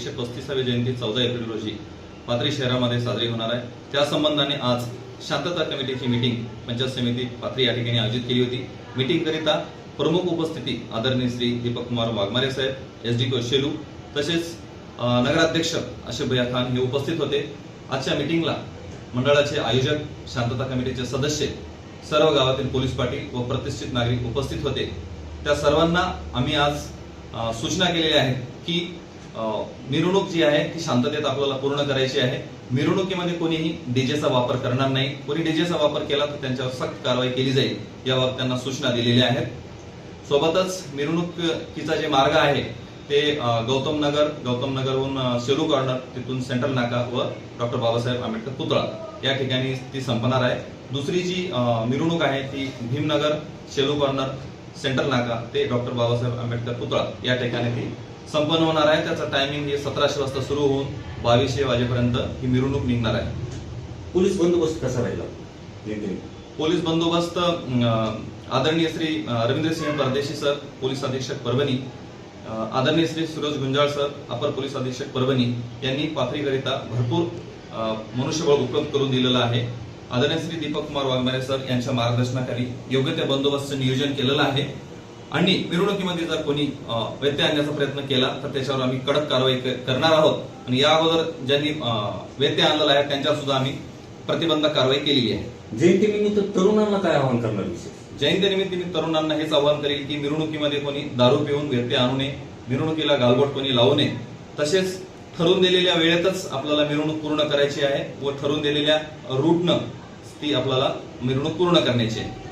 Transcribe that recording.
135वी जयंती 14 April रोजी पाथरी शहरामध्ये साजरी होणार आहे। त्या संबंधाने आज शांतता कमिटीची मीटिंग पंचायत समिती पाथरी या ठिकाणी आयोजित केली होती। मीटिंग करिता प्रमुख उपस्थिती आदरणीय श्री दीपक कुमार वाघमारे साहेब, एसडीको शेलू, तसेच नगराध्यक्ष आशिफ भैया खान हे उपस्थित होते। आजच्या मीटिंगला मंडळाचे आयोजक, शांतता कमिटीचे सदस्य, सर्व गावातील पोलीस पाटील व प्रतिष्ठित नागरिक उपस्थित होते। त्या सर्वांना आम्ही आज सूचना केलेल्या आहेत की मिरवणूक जी आहे ती शांततेत आपल्याला पूर्ण करायची आहे। मिरवणुकीमध्ये कोणीही डीजेचा वापर करणार नाही। कोणी डीजेचा वापर केला तर त्यांच्यावर सक्त कारवाई केली जाईल, याबाबत त्यांना सूचना दिलेल्या आहेत। सोबतच मिरवणुकीचा जे मार्ग आहे ते गौतम नगरहून शेलू कॉर्नर, तिथून सेंट्रल नाका व डॉक्टर बाबासाहेब आंबेडकर पुतळा या ठिकाणी ती संपणार आहे। दुसरी जी मिरवणूक आहे ती भीमनगर, शेलू कॉर्नर, सेंट्रल नाका ते डॉक्टर बाबासाहेब आंबेडकर पुतळा या ठिकाणी ती संपन्न होणार आहे। त्याचा टायमिंग हे 1700 वाजता सुरू होऊन 2200 वाजेपर्यंत ही मिरवणूक निघणार आहे। पोलीस बंदोबस्त कसा राहिला? पोलीस बंदोबस्त आदरणीय श्री रवींद्रसिंह परदेशी सर, पोलीस अधीक्षक परभणी, आदरणीय श्री सुरज गुंजाळ सर, अपर पोलीस अधीक्षक परभणी यांनी पाथरीकरिता भरपूर मनुष्यबळ उपलब्ध करून दिलेलं आहे। आदरणीय श्री दीपक कुमार वाघमारे सर यांच्या मार्गदर्शनाखाली योग्य त्या बंदोबस्ताचं नियोजन केलेलं आहे आणि मिरवणुकीमध्ये जर कोणी व्यत्यय आणण्याचा प्रयत्न केला तर त्याच्यावर आम्ही कडक कारवाई करणार आहोत आणि या अगोदर ज्यांनी व्यत्यय आणलेला आहे त्यांच्यावर सुद्धा आम्ही प्रतिबंधक कारवाई केलेली आहे। जयंतीनिमित्त तरुणांना काय आवाहन करणार? विशेष जयंतीनिमित्त मी तरुणांना हेच आवाहन करेल की मिरवणुकीमध्ये कोणी दारू पिऊन व्यत्यय आणू नये, मिरवणुकीला गालबोट कोणी लावू नये, तसेच ठरवून दिलेल्या वेळेतच आपल्याला मिरवणूक पूर्ण करायची आहे व ठरवून दिलेल्या रूटनं ती आपल्याला मिरवणूक पूर्ण करण्याची आहे।